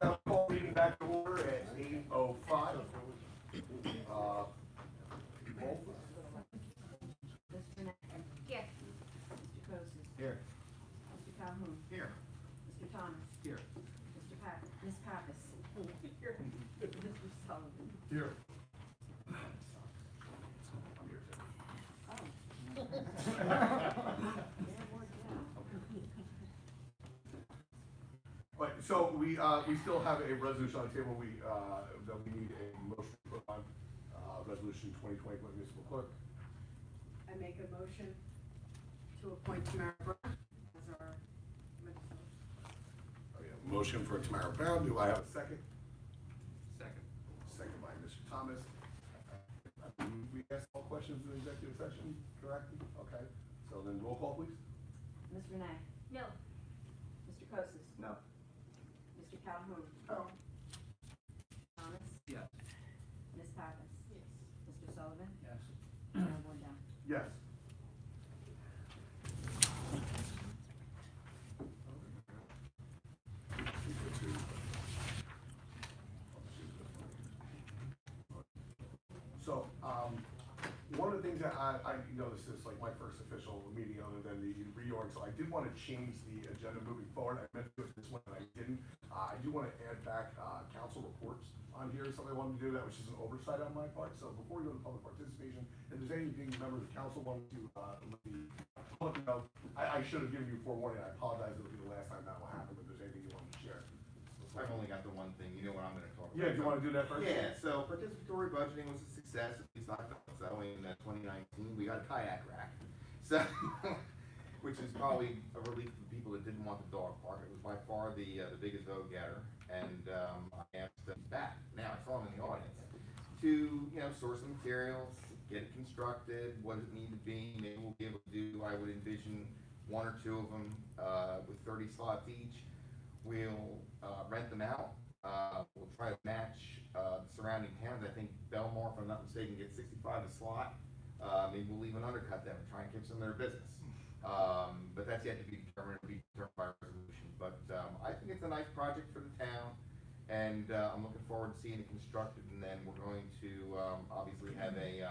I'll call the meeting back to order at 8:05. Roll. Mr. Neck. Here. Mr. Kosis. Here. Mr. Calhoun. Here. Mr. Thomas. Here. Mr. Ms. Pappas. Here. Mr. Sullivan. Here. But so we still have a resolution on the table. That we need a motion to put on resolution 2020 municipal clerk. I make a motion to appoint Tamara Brown as our legislator. Motion for Tamara Brown. Do I have a second? Second. Second by Mr. Thomas. We asked all questions in the executive session, correct? Okay. So then roll call, please. Ms. Renee. No. Mr. Kosis. No. Mr. Calhoun. No. Thomas. Yes. Ms. Pappas. Yes. Mr. Sullivan. Yes. Mayor Wardell. Yes. So, one of the things that I noticed is like my first official meeting other than the reorg, so I did want to change the agenda moving forward. I meant to do it this one and I didn't. I do want to add back council reports on here, something I wanted to do that, which is an oversight on my part. So before we go to public participation, if there's anything members of the council wanted to let the public know, I should have given you forewarning. I apologize, it'll be the last time that will happen, but if there's anything you wanted to share. I've only got the one thing, you know what I'm gonna talk about. Yeah, do you want to do that first? Yeah, so participatory budgeting was a success, at least I thought so, in 2019, we got a kayak rack. So, which is probably a relief to the people that didn't want the dog park. It was by far the biggest vote getter, and I asked them back, now I saw them in the audience, to, source the materials, get it constructed, what does it need to be, maybe we'll be able to do, I would envision 1 or 2 of them with 30 slots each. We'll rent them out. We'll try to match the surrounding towns. I think Belmar, if I'm not mistaken, gets 65 a slot. Maybe we'll even undercut them and try and keep some of their business. But that's yet to be determined. It'll be determined by resolution. But I think it's a nice project for the town, and I'm looking forward to seeing it constructed. And then we're going to obviously have a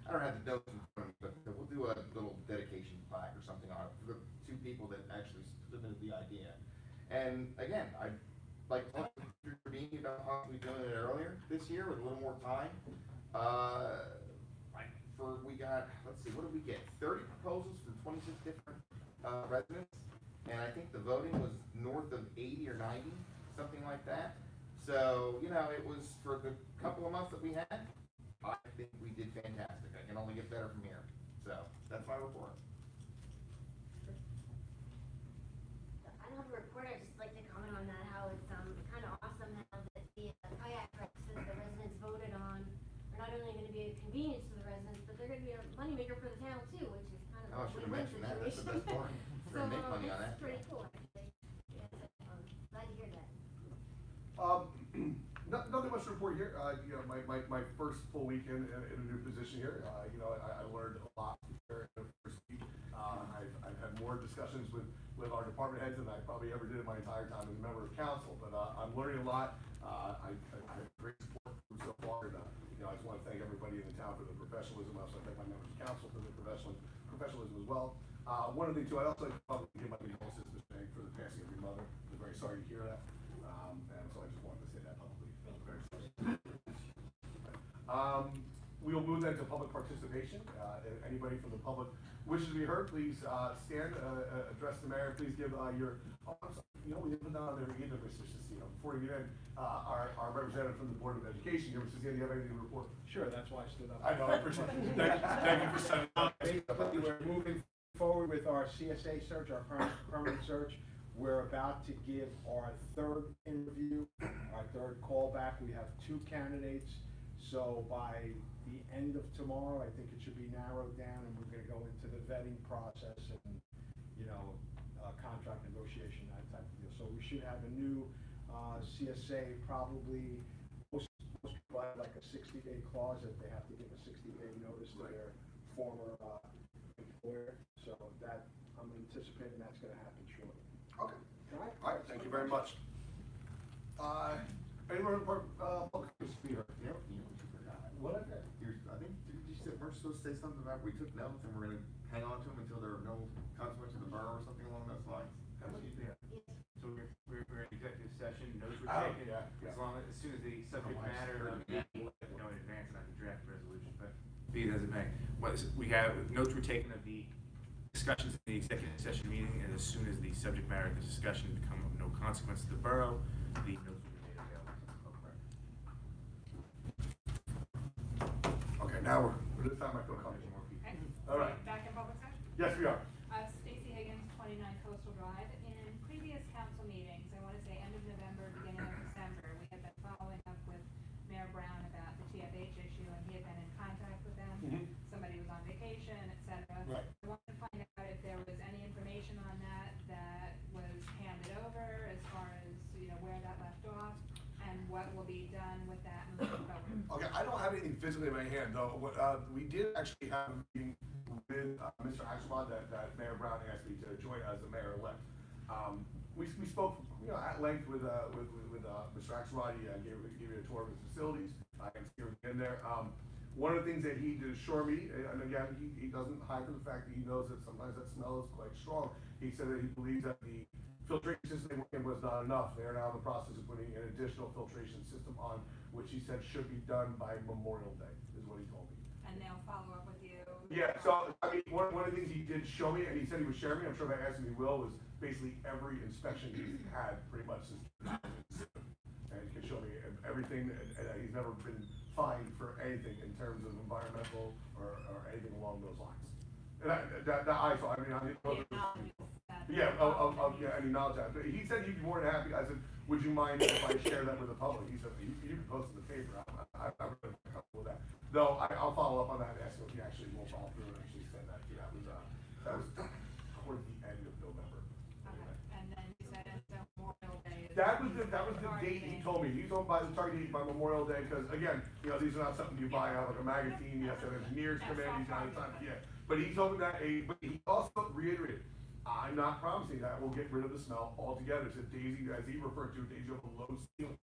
I don't have the notes in front of me, but we'll do a little dedication plaque or something on it for the 2 people that actually submitted the idea. And again, I'd like to intervene about possibly doing it earlier this year with a little more time. We got, let's see, what did we get? 30 proposals from 26 different residents, and I think the voting was north of 80 or 90, something like that. So, it was for the couple of months that we had, I think we did fantastic. I can only get better from here. So, that's my report. I don't have a report, I'd just like to comment on that, how it's kind of awesome how that the kayak trips that the residents voted on are not only going to be a convenience to the residents, but they're going to be a moneymaker for the town too, which is kind of Oh, I a should have win-win mentioned that. That's the situation. best part. We're So, gonna make money on that. it's pretty cool, actually. Yeah, so, glad to hear that. Nothing much to report here. My first full week in a new position here. I learned a lot here in the first week. I've had more discussions with our department heads than I probably ever did in my entire time as a member of council. But I'm learning a lot. I have great support from so far. And, I just want to thank everybody in the town for the professionalism. I also thank my members of council for their professionalism as well. One other thing too, I'd also like to publicly give my condolences to Ms. Bank for the passing of your mother. I'm very sorry to hear that. And so I just wanted to say that publicly. I'm very sorry. We will move then to public participation. If anybody from the public wishes to be heard, please stand, address the mayor. Please give your. We haven't done there either, Mr. Cicino. Before you get in, our representative from the Board of Education here, Mr. Cicino, do you have anything to report? Sure, that's why I stood up. I know, I appreciate it. Thank you for setting up. Basically, we're moving forward with our CSA search, our permanent search. We're about to give our 3rd interview, our 3rd callback. We have 2 candidates. So by the end of tomorrow, I think it should be narrowed down, and we're going to go into the vetting process and, contract negotiation, that type of deal. So we should have a new CSA probably, most people have like a 60-day clause that they have to give a 60-day notice to their former employer. So that, I'm anticipating that's going to happen shortly. Okay. All right? All right. very much. Anyone in public speaker? You know what you forgot? What I did? I think, did you say, we're supposed to say something about, we took notes and we're gonna hang on to them until there are no consequences to the borough or something along those lines? So we're in executive session, notes were Oh, taken, yeah. as soon as the subject Oh, I matter, see. we'll let you know in advance, not the draft resolution, but be it as it may. We have, notes were taken of the discussions in the executive session meeting, and as soon as the subject matter of the discussion become of no consequence to the borough, the notes will be made available to the public. Okay, now we're, this time I feel comfortable. Okay. All right. Back in public session? Yes, we are. Stacy Higgins, 29 Coastal Drive. In previous council meetings, I want to say end of November, beginning of December, we had been following up with Mayor Brown about the TFH issue, and he had been in contact with them. Mhm. Somebody was on vacation, et cetera. Right. I wanted to find out if there was any information on that that was handed over as far as, where that left off, and what will be done with that moving forward. Okay, I don't have anything physically in my hand, though. What, we did actually have a meeting with Mr. Axelrod that Mayor Brown asked me to join as the mayor-elect. We spoke, at length with Mr. Axelrod. He gave me a tour of his facilities. I can see everything in there. One of the things that he did assure me, and again, he doesn't hide from the fact that he knows that sometimes that smell is quite strong. He said that he believes that the filtration system was not enough. They are now in the process of putting an additional filtration system on, which he said should be done by Memorial Day, is what he told me. And they'll follow up with you? Yeah, so, I mean, one of the things he did show me, and he said he would share me, I'm sure if I asked him he will, was basically every inspection he's had pretty much since. And he can show me everything, and he's never been fined for anything in terms of environmental or anything along those lines. And yeah, yeah, any knowledge of that. But he said he'd be more than happy. I said, would you mind if I share that with the public? He said, you can post in the paper. I'm really comfortable with that. Though, I'll follow up on that and ask him if he actually will follow through and actually said that. Yeah, that was towards the end of November. Okay, and then you said it's Memorial Day. That was the date he told me. He's on by the target date by Memorial Day, because again, these are not something you buy out of like a magazine. You have to have engineers come in, these kind of time. Yeah. But he told me that, but he also reiterated, I'm not promising that we'll get rid of the smell altogether. It's a daisy, as he referred to, days of a low ceiling.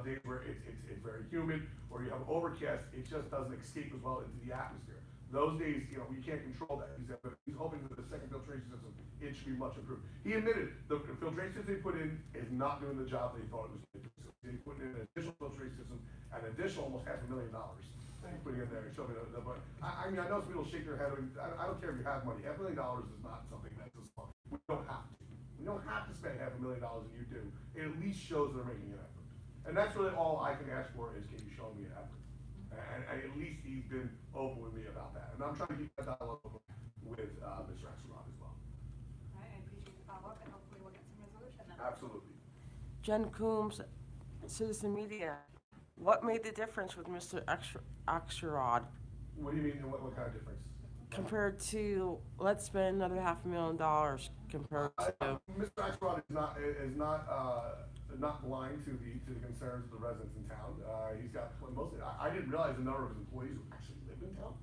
Days where it's very humid, or you have overcast, it just doesn't escape as well into the atmosphere. Those days, we can't control that. He said, but he's hoping that the second filtration system, it should be much improved. He admitted the filtration system they put in is not doing the job that he thought it was going to do. So they put in an additional filtration system, an additional almost $500,000. Putting in there and showing me but I mean, I know some people shake their head. I don't care if you have money. $500,000 is not something that's a small. We don't have to. We don't have to spend $500,000, and you do. It at least shows they're making an effort. And that's really all I can ask for is, can you show me an effort? And at least he's been open with me about that. And I'm trying to keep that dialogue open with Mr. Axelrod as well. All right, I appreciate the follow-up, and hopefully we'll get some resolution then. Absolutely. Jen Coombs, Citizen Media. What made the difference with Mr. Axelrod What do you mean? What kind of difference? compared to, let's spend another $500,000 compared to? Mr. Axelrod is not blind to the concerns of the residents in town. He's got mostly. I didn't realize the number of his employees who actually live in town.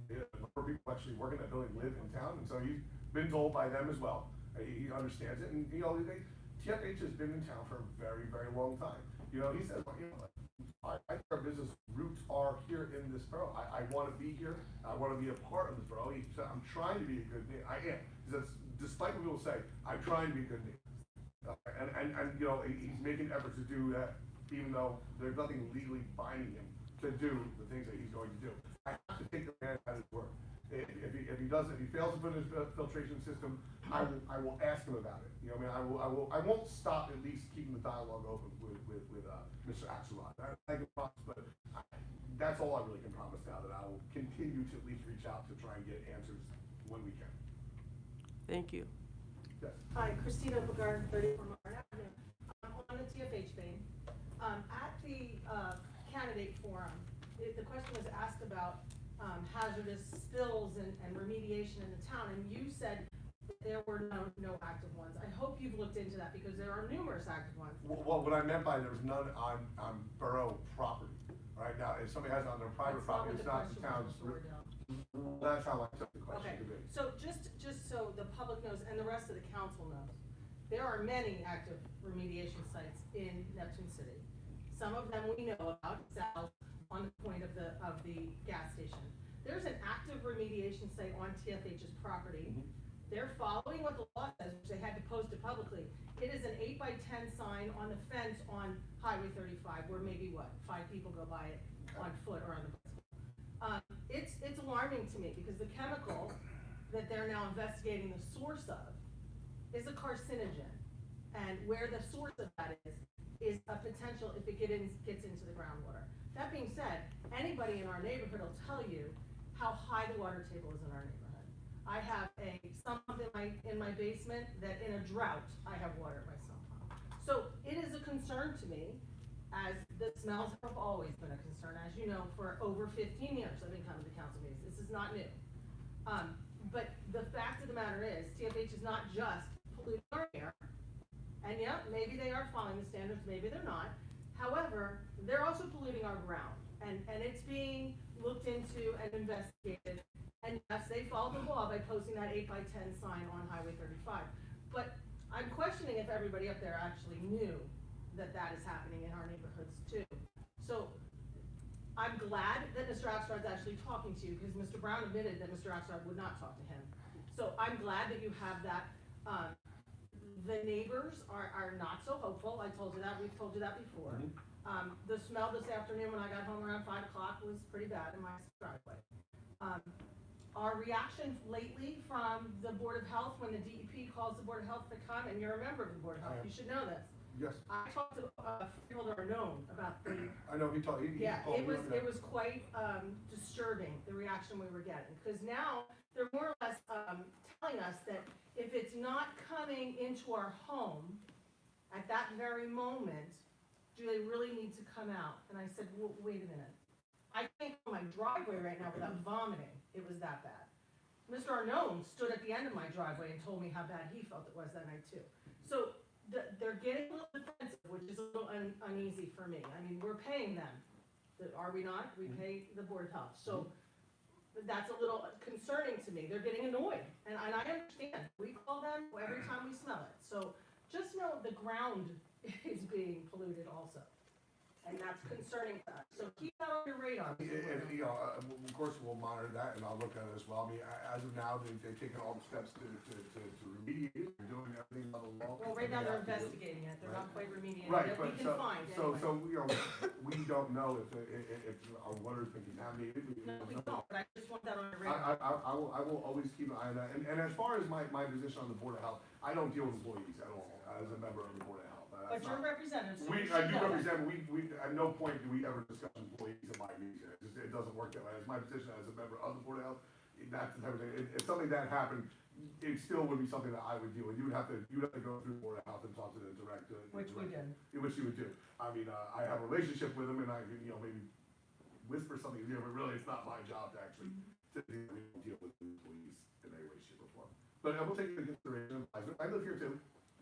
The number of people actually working at that building live in town, and so he's been told by them as well. He understands it, and TFH has been in town for a very, very long time. He says, our business roots are here in this borough. I want to be here. I want to be a part of this borough. He said, I'm trying to be a good neighbor. I am. He says, despite what people say, I'm trying to be a good neighbor. And he's making efforts to do that, even though there's nothing legally binding him to do the things that he's going to do. I have to take the man at his word. If he fails to put in his filtration system, I will ask him about it. I won't stop at least keeping the dialogue open with Mr. Axelrod. I can promise, but that's all I really can promise now, that I will continue to at least reach out to try and get answers when we can. Thank you. Yes. Hi, Christina Bogard, 34 Martin Avenue. On the TFH vein, at the candidate forum, the question was asked about hazardous spills and remediation in the town, and you said there were no active ones. I hope you've looked into that, because there are numerous active ones. Well, what I meant by there was none on borough property. Right now, if somebody has it on their private property, it's not the town's. That's how I took the question Okay, to be. so just so the public knows, and the rest of the council knows, there are many active remediation sites in Neptune City. Some of them we know about, cells on the point of the gas station. There's an active remediation site on TFH's property. They're following what the law says, which they had to post it publicly. It is an 8x10 sign on the fence on Highway 35, where maybe 5 people go by it on foot or on the bicycle. It's alarming to me because the chemical that they're now investigating the source of is a carcinogen, and where the source of that is a potential if it gets into the groundwater. That being said, anybody in our neighborhood will tell you how high the water table is in our neighborhood. I have a sump in my basement that in a drought, I have water at my sump pump. So it is a concern to me, as the smells have always been a concern. As you know, for over 15 years, I've been coming to council meetings. This is not new. But the fact of the matter is, TFH is not just polluting our air, and yeah, maybe they are following the standards, maybe they're not. However, they're also polluting our ground, and it's being looked into and investigated. And yes, they followed the law by posting that 8x10 sign on Highway 35. But I'm questioning if everybody up there actually knew that that is happening in our neighborhoods too. So I'm glad that Mr. Axelrod's actually talking to you, because Mr. Brown admitted that Mr. Axelrod would not talk to him. So I'm glad that you have that. The neighbors are not so hopeful. I told you that, we've told you that before. The smell this afternoon when I got home around 5 o'clock was pretty bad in my driveway. Our reaction lately from the Board of Health, when the DEP calls the Board of Health to come, and you're a member of the Board of Health, you should know this. Yes. I talked to people that are known about the, I know he told, he yeah, called it me. was quite disturbing, the reaction we were getting. Because now they're more or less telling us that if it's not coming into our home at that very moment, do they really need to come out? And I said, well, wait a minute. I can't go my driveway right now without vomiting. It was that bad. Mr. Arnone stood at the end of my driveway and told me how bad he felt it was that night too. So they're getting a little defensive, which is a little uneasy for me. I mean, we're paying them. Are we not? We pay the Board of Health. So that's a little concerning to me. They're getting annoyed, and I understand. We call them every time we smell it. So just know the ground is being polluted also, and that's concerning to us. So keep that on your radar. And, you know, of course, we'll monitor that, and I'll look at it as well. I mean, as of now, they've taken all the steps to remediate it. They're doing everything by the law. Well, right now they're They have to do. investigating it. They're not quite remediating Right, it. but We can find anyway. so, you know, we don't know if our water's been contaminated. No, we don't, but I just want that on your radar. I will always keep an eye on that. And as far as my position on the Board of Health, I don't deal with employees at all as a member of the Board of Health. But you're representative, so you I should do know that. represent, we, at no point do we ever discuss employees in my meetings. It doesn't work that way. As my position as a member of the Board of Health, that's the type of thing. If something that happened, it still would be something that I would deal with. You'd have to go through the Board of Health and talk to the director. Which we did. Which you would do. I mean, I have a relationship with them, and I can, you know, maybe whisper something to you, but really it's not my job to actually deal with employees in any way, shape, or form. But I will take into consideration, I live here too.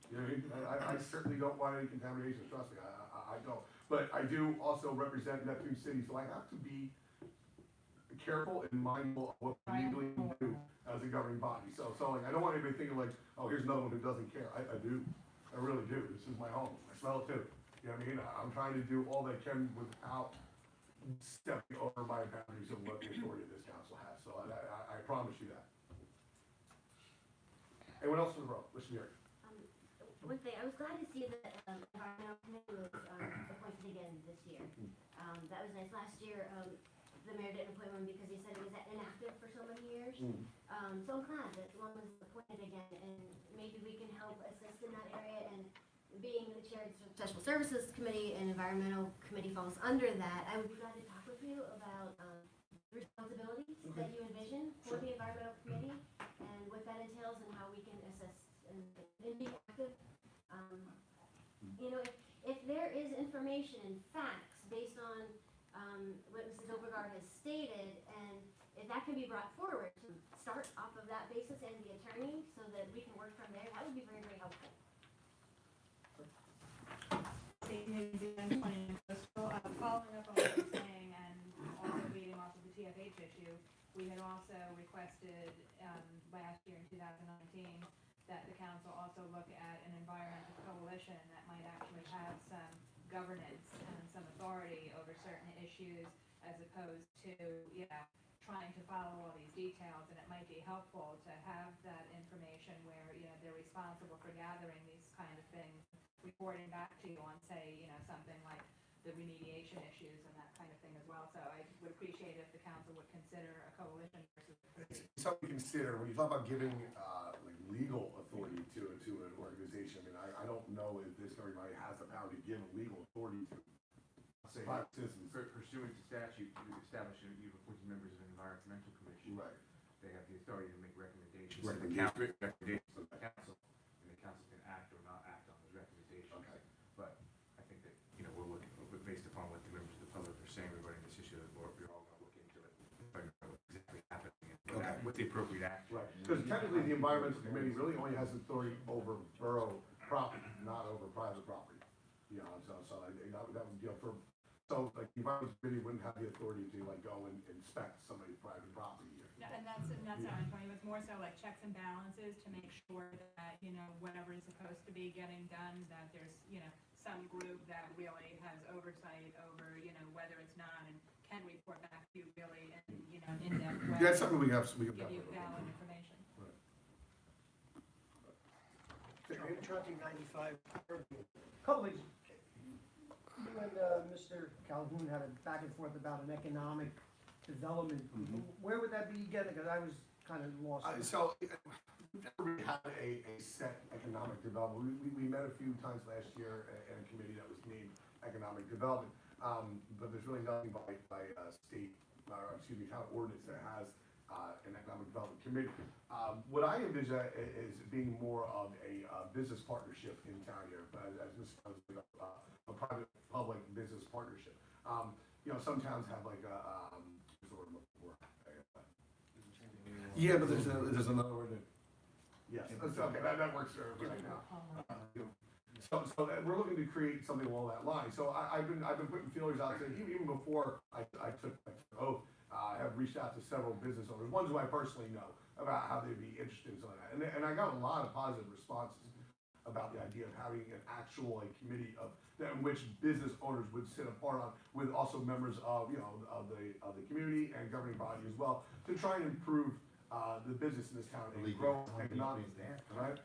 You know what I mean? I certainly don't want any contamination, trust me, I don't. But I do also represent Neptune City, so I have to be careful and mindful of what we legally do as a governing body. So like, I don't want anybody thinking like, oh, here's another one who doesn't care. I do, I really do. This is my home, I smell it too. You know what I mean? I'm trying to do all that I can without stepping over my boundaries of what the authority of this council has. So I promise you that. Anyone else from the row? Wish to hear. One thing, I was glad to see that environmental committee was appointed again this year. That was nice. Last year, the mayor didn't appoint one because he said it was inactive for so many years. So I'm glad that one was appointed again, and maybe we can help assist in that area. And being the chair of the Special Services Committee and Environmental Committee falls under that, I would be glad to talk with you about responsibilities that you envision for the Environmental Committee and what that entails and how we can assist and be active. You know, if there is information and facts based on what Mrs. Overgaard has stated, and if that can be brought forward to start off of that basis and the attorney so that we can work from there, that would be very, very helpful. Following up on what you're saying and also leading off of the TFH issue, we had also requested last year in 2019 that the council council also look at an environmental coalition that might actually have some governance and some authority over certain issues as opposed to, trying to follow all these details, and it might be helpful to have that information where, they're responsible for gathering these kind of things, reporting back to you on, say, something like the remediation issues and that kind of thing as well. So I would appreciate if the council would consider a coalition versus. It's something to consider, when you talk about giving, like legal authority to an organization, I mean, I don't know if this everybody has the power to give legal authority to private citizens. Pursuant to statute, you establish, you've appointed members of an environmental commission. Right. They have the authority to make recommendations. Recommendations. To the council, and the council can act or not act on those recommendations. Okay. But I think that, we're looking, based upon what the members of the public are saying regarding this issue, that we're all gonna look into it, find out what's exactly happening, and what the appropriate action. Right, because technically the environmental committee really only has authority over borough property, not over private property. So like the environmental committee wouldn't have the authority to like go and inspect somebody's private property. No, and that's not Tony, it's more so like checks and balances to make sure that, whatever is supposed to be getting done, that there's, some group that really has oversight over, whether it's not, and can report back to you really in, an in-depth way. Yeah, that's something we can Give you definitely. valid information. Interrupting 95. Couple things. You and Mr. Calhoun had a back and forth about an economic development. Where would that be again? Because I was kind of lost. So, we've never really had a set economic development. We met a few times last year in a committee that was named economic development. But there's really nothing by state, town ordinance that has an economic development committee. What I envision is being more of a business partnership in town here, but as Mr. Jones said, a private-public business partnership. Some towns have like a, yeah, but there's another word that, yes, okay, that works for everybody now. So we're looking to create something along that line. So I've been putting feelers out there, even before I took oath. I have reached out to several business owners, ones who I personally know, about how they'd be interested in something like that. And I got a lot of positive responses about the idea of having an actual committee in which business owners would sit apart on, with also members of the community and governing body as well, to try and improve the business in this town and grow economically, right?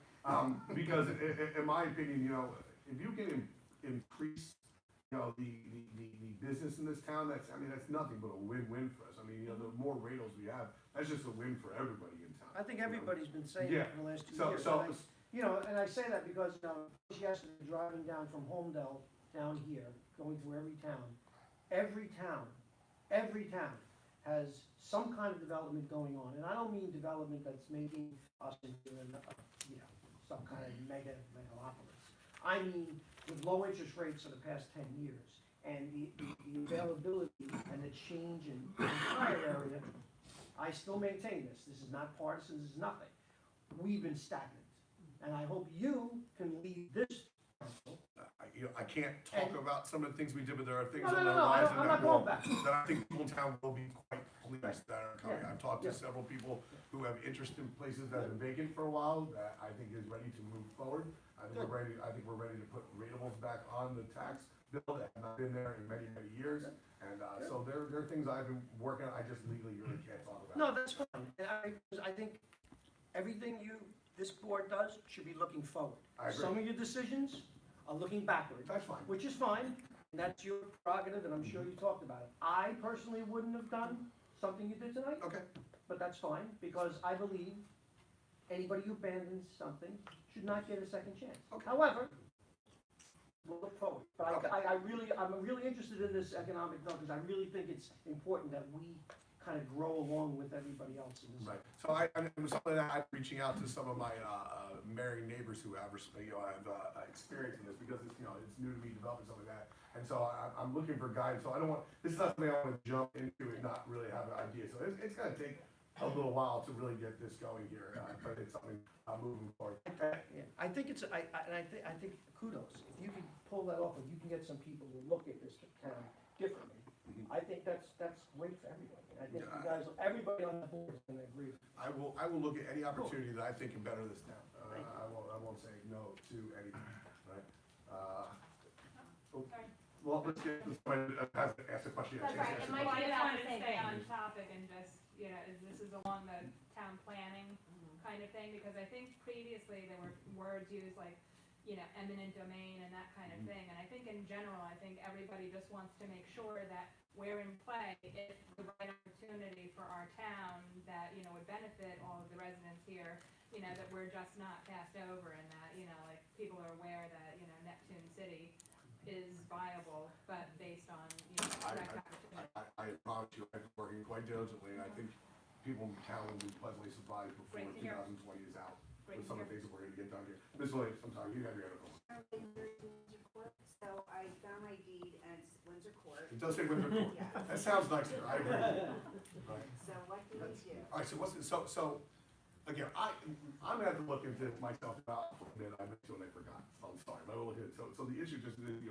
Because in my opinion, if you can increase the business in this town, that's nothing but a win-win for us. The more radios we have, that's just a win for everybody in town. I think everybody's been saying that for the last 2 years. And I say that because yesterday driving down from Homedale down here, going through every town has some kind of development going on. And I don't mean development that's making us into some kind of megalopolis. I mean with low interest rates for the past 10 years and the availability and the change in the entire area. I still maintain this. This is not partisan. This is nothing. We've been stagnant. And I hope you can lead this council. I can't talk about some of the things we did, but there are things No, on no, the no, horizon I'm that not going back. that I think people in town will be quite pleased that are coming. Yeah. I've talked to Yeah. several people who have interest in places that have been vacant for a while that I think is ready to move forward. I think we're ready to put ratables back on the tax bill that have not been there in many, many years. And so there are things I've been working on, I just legally really can't talk about. No, that's fine. And I think everything this board does should be looking forward. I agree. Some of your decisions are looking backward. That's fine. Which is fine, and that's your prerogative, and I'm sure you talked about it. I personally wouldn't have done something you did tonight. Okay. But that's fine, because I believe anybody who abandons something should not get a second chance. Okay. However, we'll look forward. But Okay. I'm really interested in this economic development, because I really think it's important that we kind of grow along with everybody else in this. Right. So it was something that I'm reaching out to some of my married neighbors who have experience in this, because it's new to me developing something like that. And so I'm looking for guidance. So this is not something I want to jump into and not really have an idea. So it's going to take a little while to really get this going here, but it's something moving forward. Yeah, I think I think kudos. If you can pull that off, if you can get some people to look at this town differently, I think that's great for everybody. I think you guys, everybody on the board is gonna agree. I will look at any opportunity that I think can better this town. I won't say no to anything, right? Well, let's get, ask a question. That's right, it might Well, be I just about wanted the to same stay thing. on topic and just, this is along the town planning kind of thing, because I think previously there were words used like, eminent domain and that kind of thing, and I think in general, I think everybody just wants to make sure that we're in play if the right opportunity for our town that, would benefit all of the residents here, that we're just not passed over and that, like, people are aware that, Neptune City is viable, but based on, correct opportunity. I promise you, I'm working quite diligently, and I think people in town will be pleasantly surprised before Great to hear. 2020 is out. Great With to some of hear. the things that we're gonna get done here. Ms. Williams, I'm sorry, you have your other one. So I found my deed and it's Windsor Court. It does say Windsor Court. Yeah. That sounds nicer, I agree. Right. So what do we do? All right, so again, I'm gonna have to look into myself about, that I meant to and I forgot, so I'm sorry, but I will look into it. So the issue just is,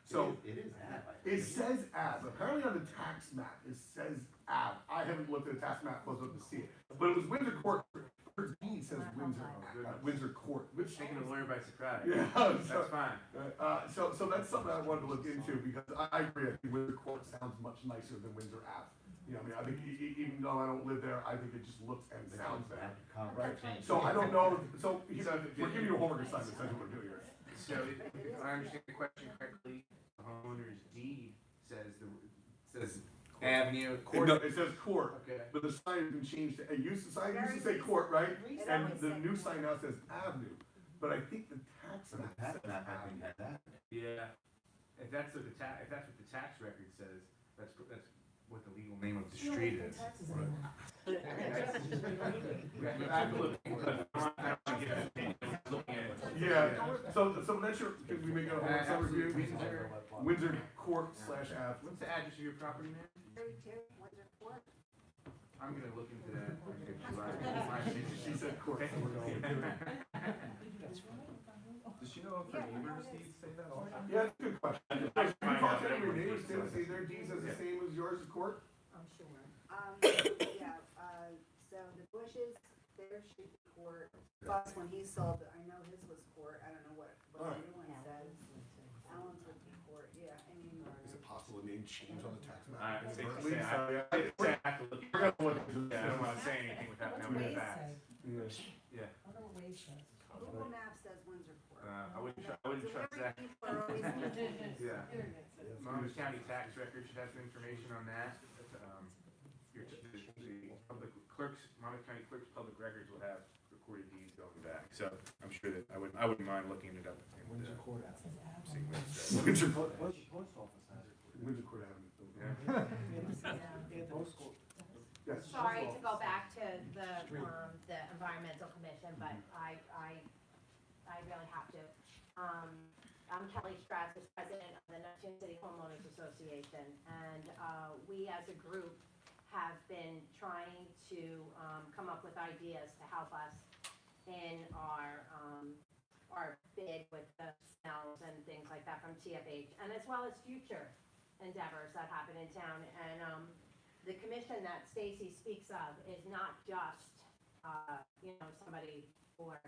so. It is that. It says Ave, apparently on the tax map, it says Ave. I haven't looked at the tax map close enough to see it, but it was Windsor Court. Her deed says Windsor Court, which. Taking a lawyer by surprise. Yeah, That's so, fine. so that's something I wanted to look into, because I agree, I think Windsor Court sounds much nicer than Windsor Ave. I mean, I think even though I don't live there, I think it just looks and sounds better. Right, so I don't know, so, we're giving you a homework assignment, that's what we're doing here. So if I understand the question correctly, the homeowner's deed says avenue, court. No, it says court, Okay. but the sign has been changed, it used to say court, right? It And always the said new court. sign now says avenue, but I think the tax So the map tax says map, I think, avenue. had that. Yeah. If that's what the tax record says, that's what the legal name of the street is. I have to look into it. Yeah, so that's your, can we make a homework assignment review? Windsor Court / Ave. What's the address of your property, man? 32 Windsor Court. I'm gonna look into that. She said court, so we're going with it. Does she know if her neighbors deeds say that also? Yeah, that's a good question. You talk to every neighbor, say their deeds is the same as yours is court? I'm sure. Yeah, so the Bushes, their should be court. Plus, when he sold, I know his was court, I don't know what the new one says. Allen's would be court, yeah, I mean. Is it possible a name change on the tax map? It's safe to Berkeley? say, So, yeah, I have to look. We're gonna look into Yeah, I don't wanna this. say anything without knowing the facts. Yeah. Google Maps says Windsor Court. I wouldn't trust that. People are always confused. Yeah. Monmouth County tax record should have some information on that. The public clerks, Monmouth County clerk's public records will have recorded deeds going back. So I'm sure that I wouldn't mind looking it up. And, Windsor Court Ave. seeing what it says. Windsor Court, Post office has it. Windsor Court Avenue. Yeah. Post court. Yes. Sorry to go back to the environmental commission, but I really have to. I'm Kelly Strauss, president of the Neptune City Homeowners Association, and we as a group have been trying to come up with ideas to help us in our bid with the smells and things like that from TFH, and as well as future endeavors that happen in town. And the commission that Stacy speaks of is not just, somebody for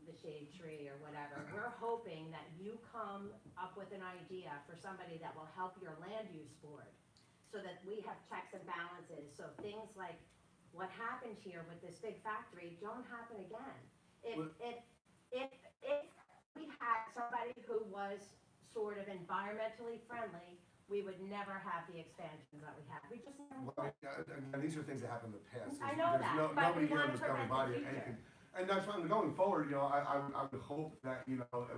the shade tree or whatever. We're hoping that you come up with an idea for somebody that will help your land use board so that we have checks and balances. So things like what happened here with this big factory don't happen again. If we had somebody who was sort of environmentally friendly, we would never have the expansions that we have. We just never Well, would. again, these are things that happened in the past. I know that, There's but we nobody here want in this to governing prevent body the or future. anything. And that's fine, going forward, I would hope that,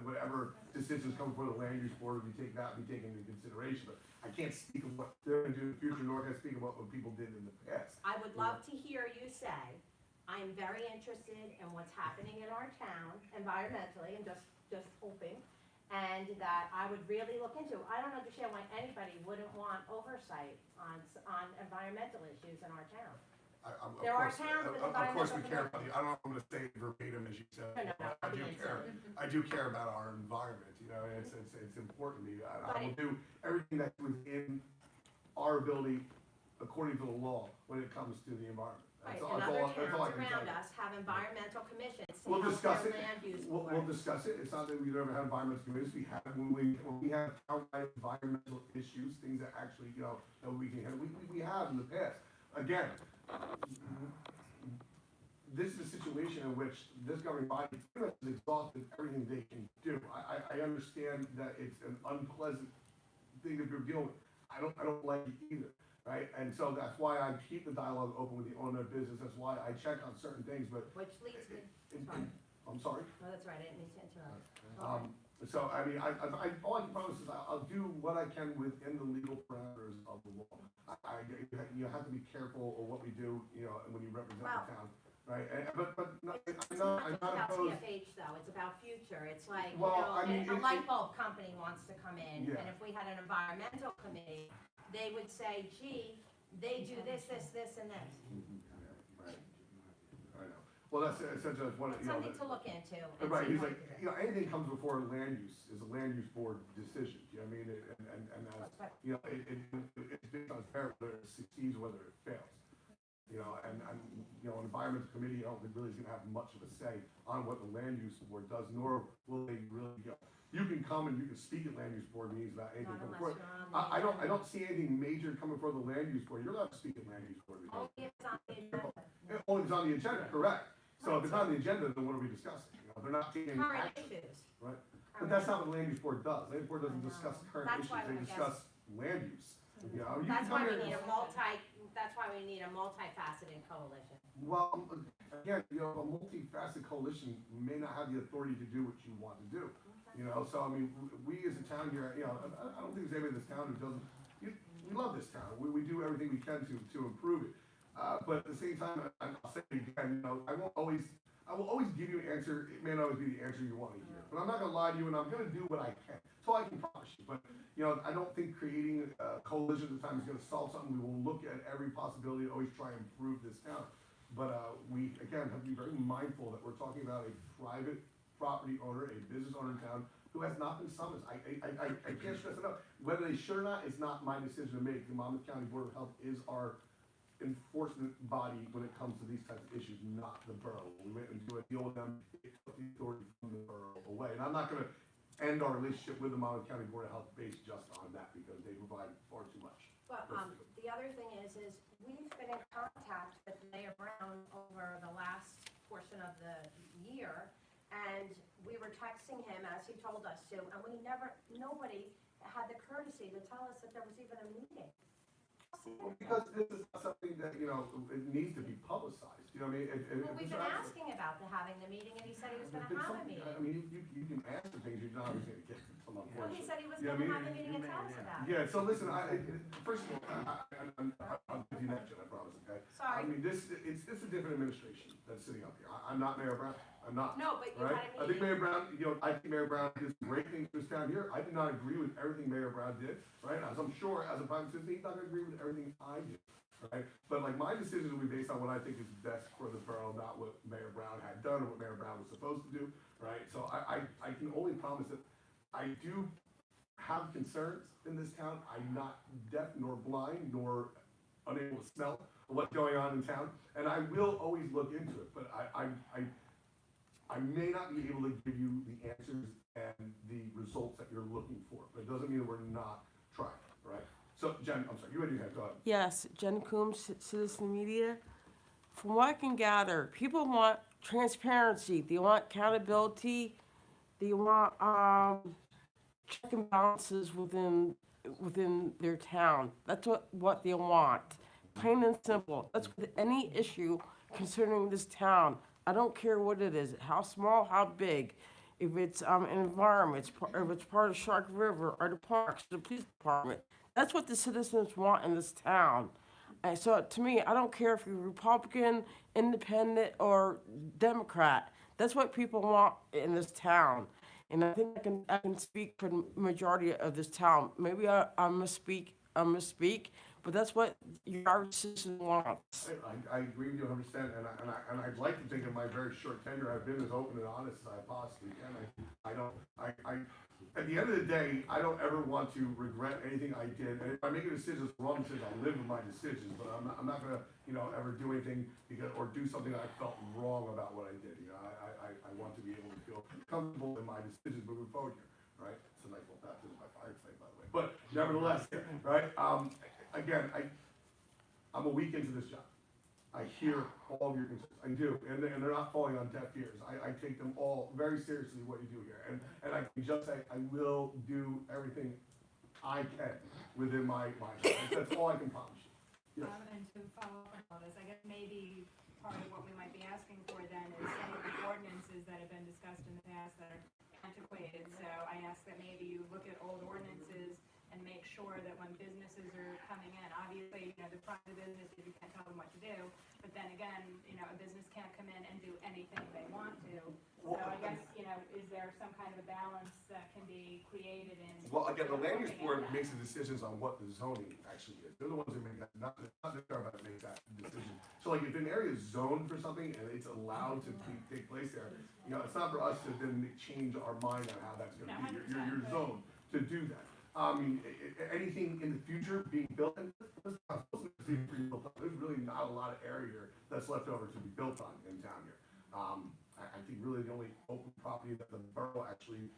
whatever decisions come before the land use board be taken into consideration. But I can't speak of what they're gonna do in the future, nor can I speak of what people did in the past. I would love to hear you say, I am very interested in what's happening in our town environmentally and just hoping, and that I would really look into. I don't understand why anybody wouldn't want oversight on environmental issues in our town. Of There are course- towns with Of course, we environmental care about I don't know if I'm gonna say it verbatim as you said, No, but I do please. care. I do care about our environment, know, it's important to me. I will do everything that's within our ability according to the law when it comes to the environment. Right, That's and all- other that's all I towns can tell around you. us have environmental commissions, We'll see how discuss their it. land use We'll board. discuss it. It's not that we never had environmental committees. We have, when we have outright environmental issues, things that actually, you know, that we can handle, we have in the past. Again, this is a situation in which this governing body pretty much has exhausted everything they can do. I understand that it's an unpleasant thing that you're dealing with. I don't like it either, right? And so that's why I keep the dialogue open with the owner of business. That's why I check on certain things, but. Which leads me, it- sorry. I'm sorry? No, that's right, I didn't mean to interrupt. So, I mean, all I can promise is I'll do what I can within the legal parameters of the law. You have to be careful of what we do, you know, when you represent Well, the town, right? But no, It's I'm not not just about opposed. TFH though, it's about future, it's like, you Well, know, I mean, a it- light bulb company wants to come in, Yeah. and if we had an environmental committee, they would say, gee, they do this, this, this, and this. Right. I know. Well, that's essentially what, It's you know. something to look into. and Right, see he's what like, to do. you know, anything comes before land use is a land use board decision, you know what I mean? And that's, you know, it's based on merit, whether it succeeds, whether it fails. You know, and, you know, an environmental committee, I don't think really is gonna have much of a say on what the land use board does, nor will they really, you know, you can come and you can speak at land use board meetings about anything Not coming unless forward. you're on the I don't see anything major coming for the land use board, you're allowed to speak at land use board meetings. Only if it's on the agenda. Oh, it's on the agenda, correct. So if it's on the agenda, then what are we discussing? You know, they're not taking Current action, issues. right? But that's not what the land use board does. Land use board doesn't I know. discuss current That's issues, why they I guess- discuss land use. You know, you That's can come why we here. need that's why we need a multifaceted coalition. Well, again, you know, a multifaceted coalition may not have the authority to do what you want to do. You know, so I mean, we as a town here, you know, I don't think there's anybody in this town who doesn't, we love this town. We do everything we can to improve it. But at the same time, I'll say it again, you know, I will always give you an answer. It may not always be the answer you want to hear, but I'm not gonna lie to you, and I'm gonna do what I can. So I can promise you, but, you know, I don't think creating a coalition at the time is gonna solve something. We will look at every possibility, always try and improve this town. But, we, again, have to be very mindful that we're talking about a private property owner, a business owner in town, who has not been summoned. I can't stress enough. Whether they should or not, it's not my decision to make. The Monmouth County Board of Health is our enforcement body when it comes to these types of issues, not the borough. We went and do a deal with them, it took the authority from the borough away. And I'm not gonna end our relationship with the Monmouth County Board of Health based just on that, because they provide far too much. But, the other thing is we've been in contact with Mayor Brown over the last portion of the year, and we were texting him as he told us to, and nobody had the courtesy to tell us that there was even a meeting. Well, because this is not something that, you know, it needs to be publicized, you know what I mean? Well, we've been asking about having the meeting, and he said he was gonna have a meeting. I mean, you can ask the things, you're not always gonna get some Well, unfortunate. he said he was Yeah, I gonna mean, have a meeting and tell us about it. Yeah, so listen, first of all, I'll give you next, I promise, okay? Sorry. I mean, it's a different administration that's sitting up here. I'm not Mayor Brown, I'm not. No, but you Right? had a I think meeting. Mayor Brown, you know, I think Mayor Brown did some great things for this town here. I did not agree with everything Mayor Brown did, right? As I'm sure, as a private citizen, he's not gonna agree with everything I did, right? But like, my decisions will be based on what I think is best for the borough, not what Mayor Brown had done or what Mayor Brown was supposed to do, right? So I can only promise that I do have concerns in this town. I'm not deaf nor blind nor unable to smell what's going on in town, and I will always look into it, but I may not be able to give you the answers and the results that you're looking for, but it doesn't mean that we're not trying, right? So, Jen, I'm sorry, you had your hand, go ahead. Yes, Jen Coombs, Citizen Media. From what I can gather, people want transparency, they want accountability, they want check and balances within their town. That's what they want, plain and simple. That's with any issue concerning this town. I don't care what it is, how small, how big. If it's an environment, if it's part of Shark River or the parks, the police department. That's what the citizens want in this town. And so to me, I don't care if you're Republican, Independent, or Democrat. That's what people want in this town. And I think I can speak for the majority of this town. Maybe I misspeak, but that's what your citizen wants. I agree with you 100%, and I'd like to think in my very short tenure, I've been as open and honest as I possibly can. at the end of the day, I don't ever want to regret anything I did. And if I make a decision, it's a wrong decision, I'll live with my decisions, but I'm not gonna, ever do anything or do something that I felt wrong about what I did. I want to be able to feel comfortable in my decisions moving forward here, right? It's a nice little baptism by fire tonight, by the way. But nevertheless, right? Again, I'm a week into this job. I hear all of your concerns, I do, and they're not falling on deaf ears. I take them all very seriously, what you do here, and I can just say, I will do everything I can within my that's all I can promise you. Yes. And to follow up on all this, I guess maybe part of what we might be asking for then is some of the ordinances that have been discussed in the past that are antiquated. So I ask that maybe you look at old ordinances and make sure that when businesses are coming in, obviously, the private businesses, you can't tell them what to do. But then again, a business can't come in and do anything they want to. So I guess, is there some kind of a balance that can be created in? Well, again, the land use looking at board that? makes the decisions on what the zoning actually is. They're the ones who make that, not the government that makes that decision. So like if an area is zoned for something and it's allowed to take place there, it's not for us to then change our mind on how that's gonna be. You're zoned to do that. Anything in the future being built, and there's really not a lot of area here that's left over to be built on in town here. I think really the only open property that the borough actually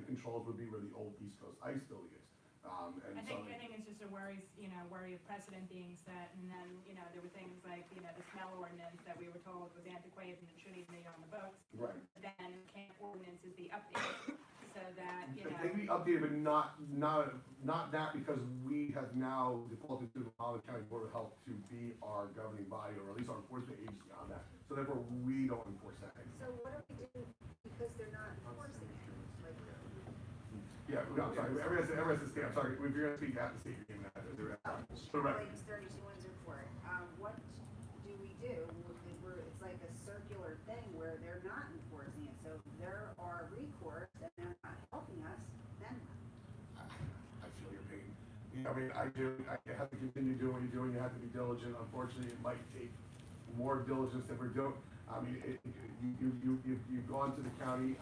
controls would be where the old East Coast Ice Building is. I think it's just a worry of precedent being set, and then, there were things like, the smell ordinance that we were told was antiquated and it shouldn't even be on the books. Right. Then can ordinances be updated so that, They can be updated, but not that, because we have now defaulted to the Monmouth County Board of Health to be our governing body, or at least our enforcement agency on that. So therefore, we don't enforce that anymore. So what do we do because they're not enforcing it? Like, Yeah, I'm sorry, everyone has to stay, I'm sorry, if you're gonna speak, you have to state your name and address. Williams, 32 Windsor Court. What do we do? It's like a circular thing where they're not enforcing it, so there are recourse and they're not helping us, then what? I feel your pain. I have to continue doing what you're doing, you have to be diligent. Unfortunately, it might take more diligence than we're doing. You've gone to the county,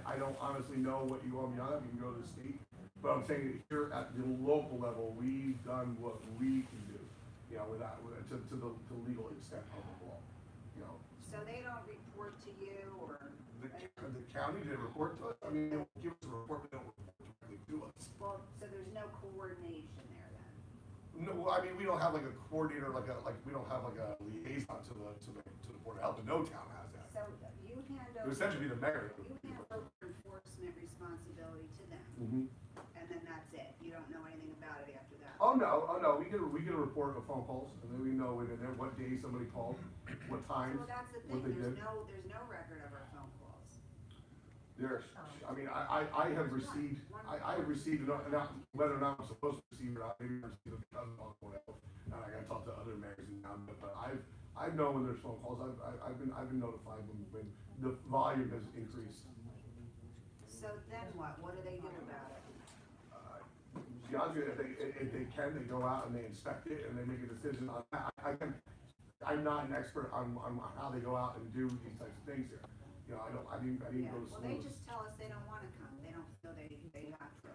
I don't honestly know what you want me on, you can go to the state. But I'm saying that here at the local level, we've done what we can do, to the legal extent of the law, So they don't report to you or? The county did report to us, they don't give us a report, but they don't report directly to us. Well, so there's no coordination there then? No, we don't have like a coordinator, we don't have like a liaison to the Board of Health, but no town has that. So you hand It over. would essentially be the mayor. You hand over enforcement responsibility to them, Mm-hmm. and then that's it, you don't know anything about it after that? Oh no, we get a report of phone calls, and then we know within there what day somebody called, what times, Well, that's the what thing, they did. there's no record of our phone calls. I have received, whether or not I'm supposed to receive or not, maybe I received it because of Board of Health, and I gotta talk to other mayors in town, but I've known when there's phone calls, I've been notified when the volume has increased. So then what do they do about it? To be honest with you, if they can, they go out and they inspect it and they make a decision on that. I'm not an expert on how they go out and do these types of things here. I didn't go to Well, school. they just tell us they don't wanna come, they don't feel they have to.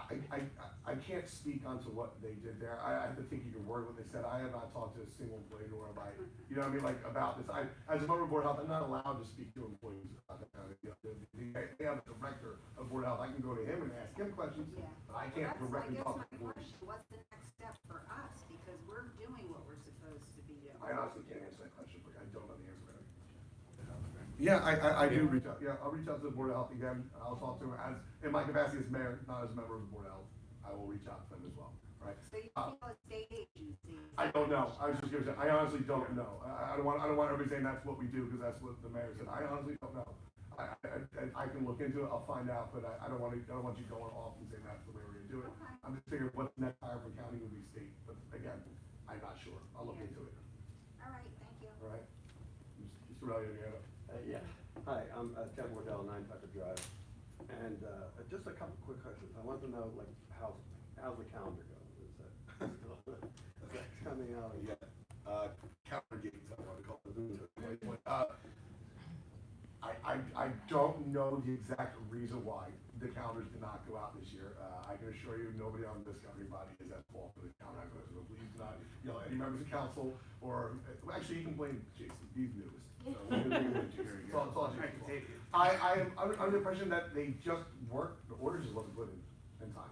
I can't speak onto what they did there. I have to take your word what they said. I have not talked to a single employee nor have I, about this. As a member of Board of Health, I'm not allowed to speak to employees about that. They have a director of Board of Health. I can go to him and ask him questions, Yeah. but I can't directly talk to I guess my employees. question, what's the next step for us, because we're doing what we're supposed to be doing. I honestly can't answer that question, but I don't know the answer to that. Yeah, I do reach out. Yeah, I'll reach out to the Board of Health again. I'll talk to them in my capacity as mayor, not as a member of the Board of Health. I will reach out to them as well, right? So you feel a state agency? I don't know. I was just gonna say, I honestly don't know. I don't want everybody saying that's what we do, because that's what the mayor said. I honestly don't know. I can look into it, I'll find out, but I don't want you going off and saying that's the way we're gonna do it. Okay. I'm just figuring what's next higher for county would be state, but again, I'm not sure. I'll look into it. All right, thank you. All right? Mr. Riley, you have it? Yeah, hi, I'm Ted Wardell, 9 Tucker Drive, and just a couple quick questions. I want to know, how's the calendar going? Is that coming out? Yeah, calendar gates, I want to call it. I don't know the exact reason why. the calendars did not go out this year. I can assure you, nobody on this governing body is at fault for the calendar. So please do not yell at any members of council, or, actually, you can blame Jason, he's newest. So we're gonna bring him into here. It's all I can Jason's fault. take it. I'm under the impression that they just weren't, the orders just wasn't put in time.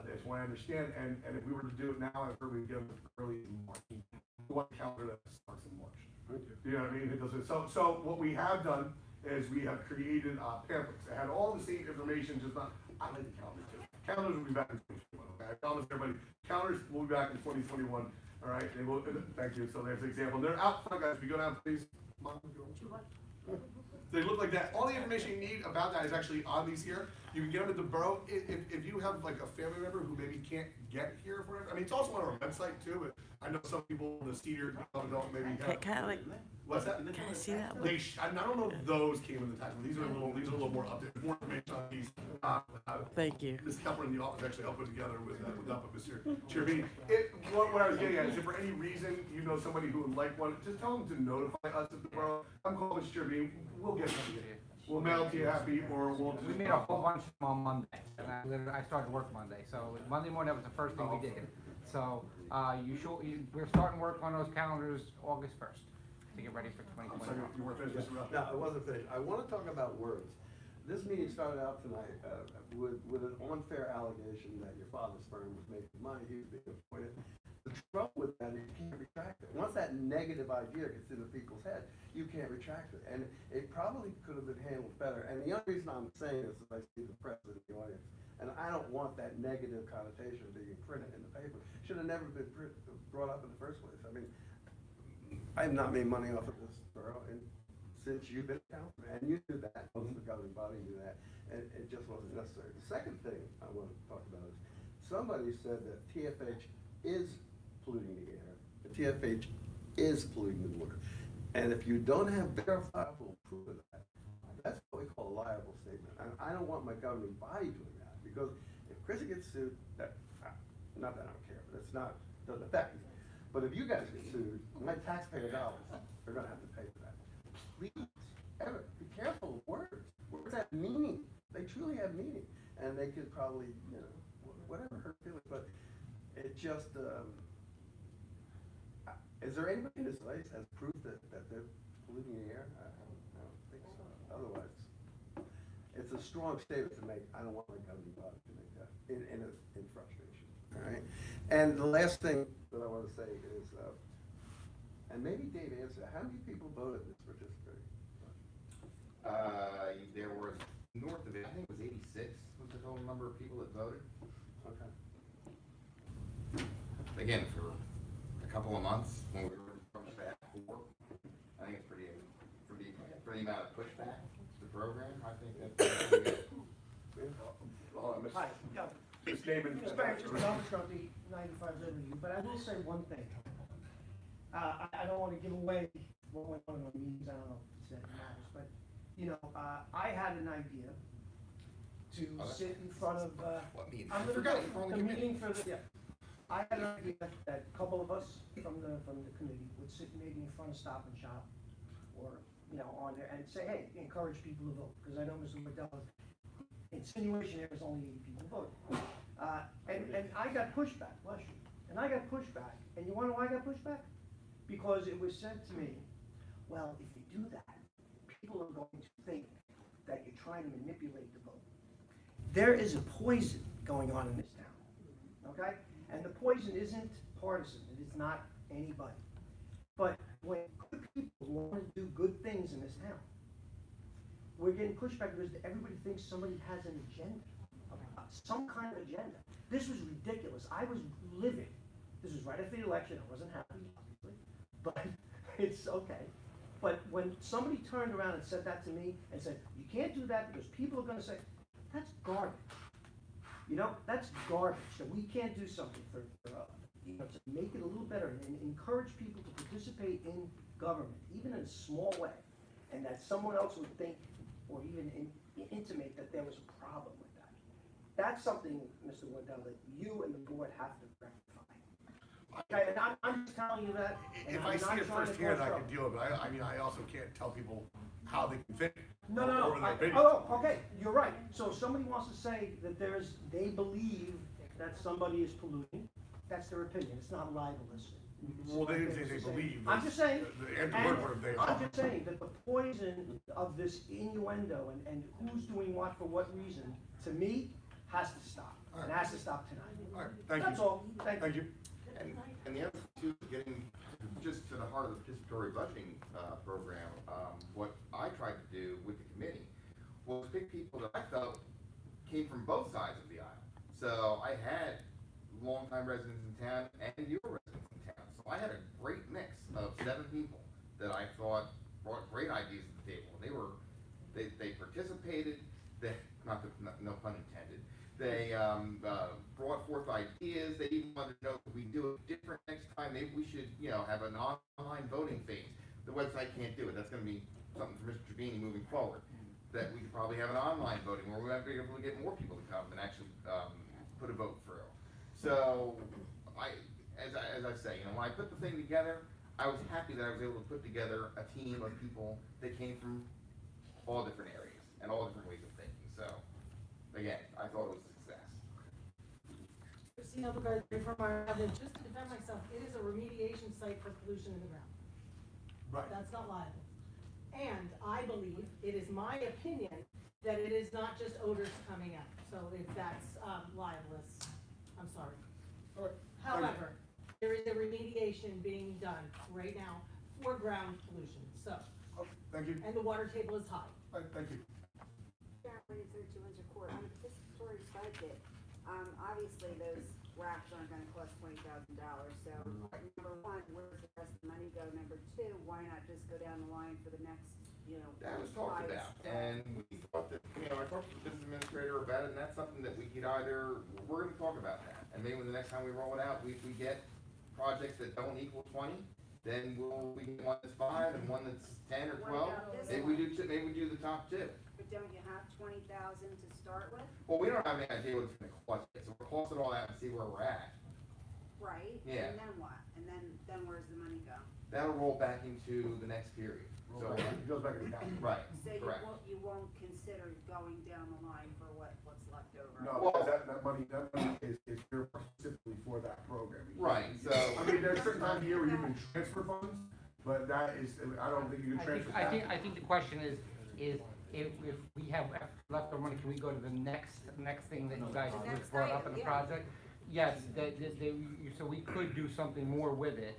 That's what I understand, and if we were to do it now, I've heard we'd get them early in March. We want a calendar that starts in March. You know what I mean? It doesn't, so what we have done is we have created pamphlets that had all the same information, just not, I like the calendar too. Calendars will be back in 2021, okay? I promise everybody, calendars will be back in 2021, all right? They will, thank you, so there's an example. They're out front, guys, if you go down, please. They look like that. All the information you need about that is actually on these here. You can get them at the borough. If you have like a family member who maybe can't get here for it, I mean, it's also on our website too, but I know some people, the senior adult maybe have. Can I, like, What's that? can I see that one? They, I don't know if those came in the text, but these are a little more updated, more information on these. Thank you. Ms. Kepler in the office actually helped put together with Mr. Chervini. What I was getting at is if for any reason you know somebody who would like one, just tell them to notify us at the borough. I'm calling Mr. Chervini, we'll get something to you. We'll mail it to you happy, or we'll. We made a whole bunch of them on Monday, and I started work Monday, so Monday morning, that was the first thing we did. So, we're starting work on those calendars August 1st, to get ready for I'm 2021. sorry, you weren't finished, Mr. Ruff. No, I wasn't finished. I want to talk about words. This meeting started out tonight with an unfair allegation that your father's firm was making money, he was being appointed. The trouble with that is you can't retract it. Once that negative idea gets into people's head, you can't retract it. And it probably could have been handled better. And the only reason I'm saying this is I see the press in the audience. And I don't want that negative connotation being printed in the paper. Should have never been brought up in the first place. I mean, I have not made money off of this borough since you've been councilman, and you knew that, most of the governing body knew that, and it just wasn't necessary. The second thing I want to talk about is, somebody said that TFH is polluting the air, the TFH is polluting the water. And if you don't have verifiable proof of that, that's what we call a liable statement. And I don't want my governing body doing that, because if Chris gets sued, not that I don't care, but it's not, doesn't affect me. But if you guys get sued, my taxpayer dollars are gonna have to pay for that. Please, ever, be careful of words. Words have meaning. They truly have meaning. And they could probably, whatever hurt feelings, but it just, is there anybody in this place has proof that they're polluting the air? I don't think so. Otherwise, it's a strong statement to make. I don't want my governing body to make that in frustration. All right. And the last thing that I want to say is, and maybe Dave answered, how many people voted this participating? There was north of it, I think it was 86 was the total number of people that voted. Okay. Again, for a couple of months, when we were pushed back for, I think it's pretty for the amount of pushback to the program, I think that's pretty good. Hi, yeah. Just name and. Mr. Barry, just Robert Trumpy, 95 Avenue, but I will say one thing. I don't want to give away what went on in the meetings, I don't know if that matters, but, I had an idea to sit in front of, What meeting? I'm I gonna forgot, go, you're on the the committee. meeting for the, yeah. I had an idea that a couple of us from the committee would sit maybe in front of Stop and Shop, or, on there, and say, hey, encourage people to vote, because I know Mr. McDowell's insinuation there is only 80 people voting. And I got pushback, bless you, and I got pushback, and you wanna know why I got pushback? Because it was said to me, well, if you do that, people are going to think that you're trying to manipulate the vote. There is a poison going on in this town, okay? And the poison isn't partisan, it is not anybody. But when good people want to do good things in this town, we're getting pushback because everybody thinks somebody has an agenda, some kind of agenda. This was ridiculous. I was livid. This was right after the election. I wasn't happy, obviously, but it's okay. But when somebody turned around and said that to me and said, you can't do that because people are going to say, that's garbage. That's garbage. So we can't do something to make it a little better and encourage people to participate in government, even in a small way, and that someone else would think or even intimate that there was a problem with that. That's something, Mr. Waddell, that you and the board have to rectify. Okay, and I'm just telling you that. If I see it firsthand, I can deal with it, but I also can't tell people how they can fit. No, or their opinion. okay, you're right. So if somebody wants to say that they believe that somebody is polluting, that's their opinion, it's not libelous. Well, they didn't say they believe. I'm just saying, And and the word they are. I'm just saying that the poison of this innuendo and who's doing what for what reason, to me, has to stop. All It right. has to stop tonight. All right, thank you. That's all, Thank you. And the other thing too, is getting just to the heart of the participatory budgeting, program, what I tried to do with the committee was pick people that I felt came from both sides of the aisle. So I had longtime residents in town and newer residents in town. So I had a great mix of 7 people that I thought brought great ideas to the table. They participated, no pun intended. They brought forth ideas. They even wanted to know if we do it different next time. Maybe we should, have an online voting phase. The website can't do it. That's going to be something for Mr. Trevini moving forward. That we could probably have an online voting where we might be able to get more people to come and actually put a vote through. So, as I say, when I put the thing together, I was happy that I was able to put together a team of people that came from all different areas and all different ways of thinking. So, again, I thought it was a success. Christine Overgaard, from our, just to defend myself, it is a remediation site for pollution in the ground. Right. That's not liable. And I believe, it is my opinion, that it is not just odors coming out. So if that's libelous, I'm sorry. All right. However, there is a remediation being done right now for ground pollution, so, Okay, thank you. and the water table is high. All right, thank you. Sharon, 32 Windsor Court, on the participatory budget, obviously those racks aren't gonna cost $20,000, so number one, where does the rest of the money go? Number two, why not just go down the line for the next, That was talked highest about, step? and we thought that, I talked to the business administrator about it, and that's something that we could we're gonna talk about that. And maybe the next time we roll it out, we get projects that don't equal 20, then we get one that's 5 and one that's 10 or 12. What about this Maybe we do the top 2. But don't you have 20,000 to start with? Well, we don't have any idea what it's gonna cost yet, so we'll cost it all out and see where we're at. Right? Yeah. And then what? And then where's the money go? That'll roll back into the next period. So, It goes back in the account. right, So correct. you won't consider going down the line for what's left over? No, Well- that money is here specifically for that program. Right, so. I mean, there's certain times of year where you can transfer funds, but that is, I don't think you can transfer. I think the question is if we have leftover money, can we go to the next thing that you guys The just next brought up in item, the yeah. project? Yes, so we could do something more with it.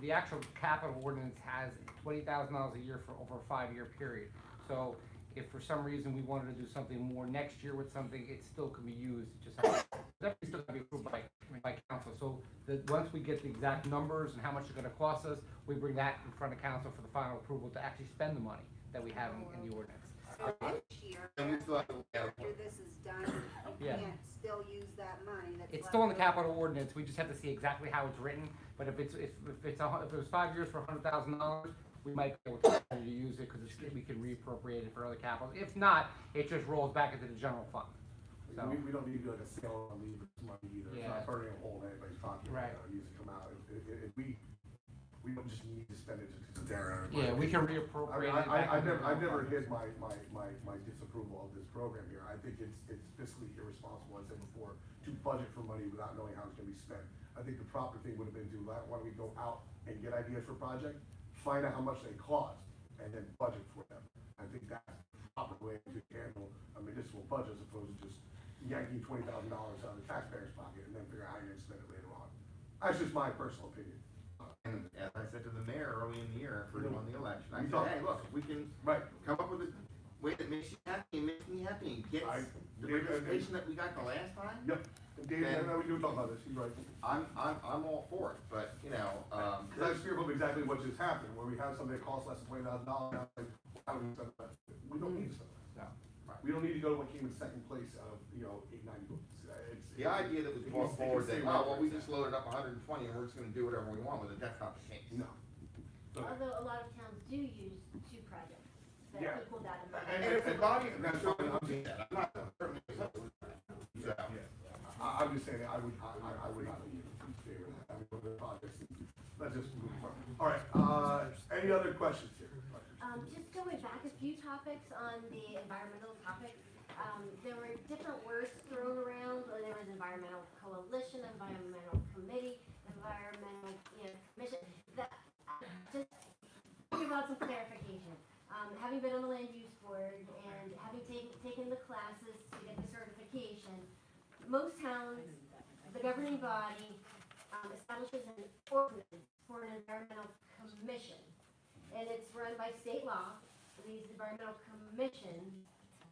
The actual capital ordinance has $20,000 a year for over a 5-year period. So if for some reason we wanted to do something more next year with something, it still could be used. It just definitely still gotta be approved by council. So that once we get the exact numbers and how much it's gonna cost us, we bring that in front of council for the final approval to actually spend the money that we have in the ordinance. So this year, And we still have to look at it. after this is done, you Yeah. can't still use that money that's It's left still in the over? capital ordinance, we just have to see exactly how it's written, but if it was 5 years for $100,000, we might be able to use it, because we can reappropriate it for other capital. If not, it just rolls back into the general fund, so. We don't need to do like a sale on leave this money either. It's Yeah. not burning a hole in anybody's pocket. Right. Use it come out. We don't just need to spend it just to there. Yeah, we can I mean, reappropriate it back. I've into the never general fund. hid my disapproval of this program here. I think it's fiscally irresponsible, I said before, to budget for money without knowing how it's gonna be spent. I think the proper thing would have been to why don't we go out and get ideas for project, find out how much they cost, and then budget for them. I think that's the proper way to handle a municipal budget as opposed to just yanking $20,000 out of the taxpayer's pocket and then figure out how you're gonna spend it later on. That's just my personal opinion. And as I said to the mayor early in the year after we won the election, I We said, thought- hey, look, if we can Right. come up with a way that makes you happy and makes me happy and gets the participation that we got the last time, Yep. David, we do talk about this, you're right. I'm all for it, but, Because I was fearful of exactly what just happened, where we have something that costs less than $20,000, like, how do we spend that? We don't need to spend that. No. We don't need to go to what came in second place out of, 890 votes. the idea that was It brought can forward stay that, right oh, well, where we it's just loaded up 120 and we're just gonna do whatever we want with it, that's not the case. No. Although a lot of towns do use 2 projects that Yeah. equal that amount. And if the body, that's what I'm saying, I'm not certainly opposed to that. So, I'm just saying, I would not be in favor of that. I mean, with the projects, let's just move on. All right, any other questions here? Just going environmental committee, environmental, commission, that, just think about some clarification. Having been on the land use board and having taken the classes to get the certification, most towns, the governing body, establishes an ordinance for an environmental commission. And it's run by state law, these environmental commissions,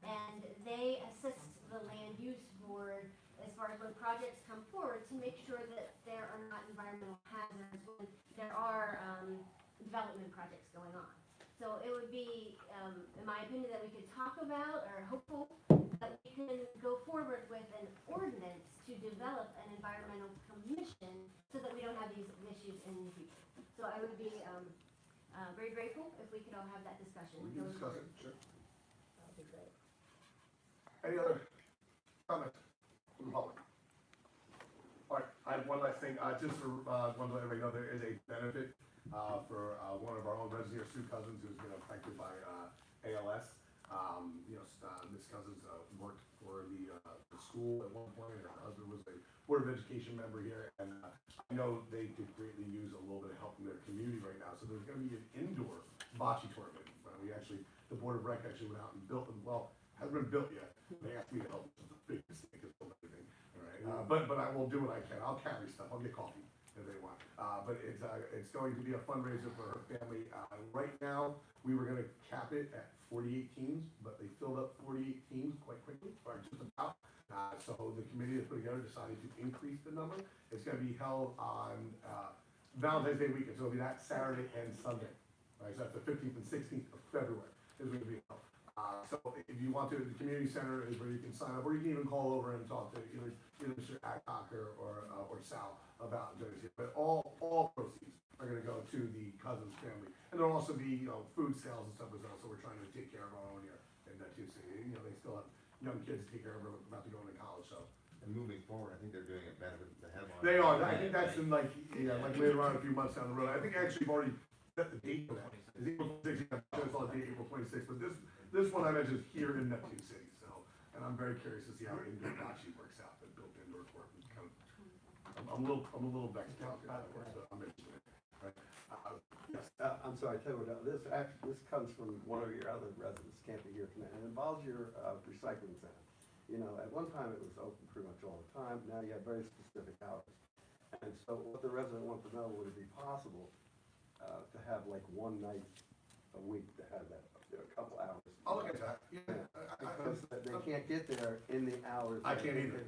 and they assist the land use board as far as when projects come forward to make sure that there are not environmental hazards when there are development projects going on. So it would be, in my opinion, that we could talk about or hopeful that we can go forward with an ordinance to develop an environmental commission so that we don't have these issues in the future. So I would be very grateful if we could all have that discussion. We can going discuss forward. it, sure. That would be great. Any other comments from the public? All right, I have one last thing, just for, want to let everybody know there is a benefit, for, one of our own residents here, Sue Cousins, who's been affected by, ALS. Miss Cousins, worked for the school at one point, and her husband was a Board of Education member here, and, I know they could greatly use a little bit of help from their community right now, so there's gonna be an indoor bocce tournament. We actually, the Board of Rec actually went out and built them, well, hasn't been built yet, they asked me to help, it's a big mistake, it's built everything, all right? But I will do what I can, I'll carry stuff, I'll get coffee if they want. But it's going to be a fundraiser for her family. Right now, we were gonna cap it at 48 teams, but they filled up 48 teams quite quickly, or just about. So the committee that put together decided to increase the number. It's gonna be held on Valentine's Day weekend, so it'll be that Saturday and Sunday. Right, so that's the 15th and 16th of February is going to be held. So if you want to, the community center is where you can sign up, or you can even call over and talk to either Mr. Adcock or Sal about doing this. But all proceeds are going to go to the Cousins family, and there'll also be food sales and stuff as well. So we're trying to take care of our own here in Neptune City. They still have young kids to take care of, about to go into college. So. And moving forward, I think they're doing it better than the headline. They are. I think that's in like later on a few months down the road. I think actually we've already set the date for that. It's April 6th. It's on the date April 26th. But this one I mentioned is here in Neptune City. So, and I'm very curious to see how indoor bocce works out. The built indoor court. I'm a little vexed about how it works, but I'm interested in it. Right? Yes. I'm sorry, tell you what, this comes from one of your other residents, can't be here tonight, and it involves your recycling center. At one time it was open pretty much all the time, now you have very specific hours. And so what the resident wants to know, would it be possible to have like one night a week to have that, a couple hours? I'll look at that. Yeah. Because they can't get there in the hours. I can't either.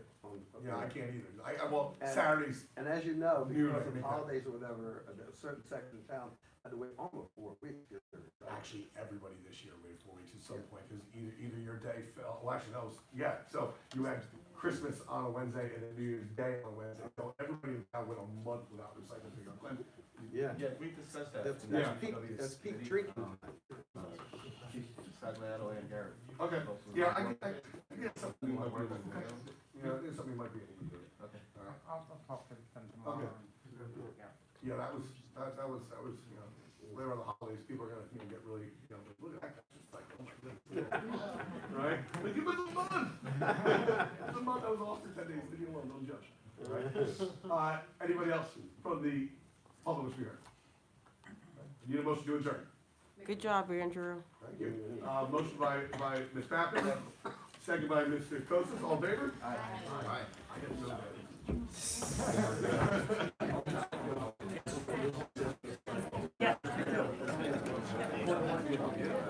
Yeah, I can't either. Well, And- Saturdays. And as you know, Noon, because I of think. holidays or whatever, a certain section of town had to wait almost 4 weeks. to get their recycling. Actually, everybody this year waited 4 weeks at some point, because either your day fell, well, actually, that was, yeah, so you had Christmas on a Wednesday and then New Year's Day on a Wednesday, so everybody in town went a month without recycling pickup. Yeah. Yeah, we discussed that. That's peak drinking. Okay, yeah, I get something we might be able to do. There's something we might be able to do. Okay. All right. I'll talk to them tomorrow. Okay. Yeah, that was, later on the holidays, people are gonna, get really, look at that, it's like, oh my goodness. Right? But give it a month. It was a month, I was off for 10 days, leave me alone, don't judge. Right? Anybody else from the public wish to be heard? Need a motion to adjourn? Good job, Andrew. Thank you. Motion by Ms. Pappas, second by Mr. Kosas, all in favor? Aye. I didn't know that.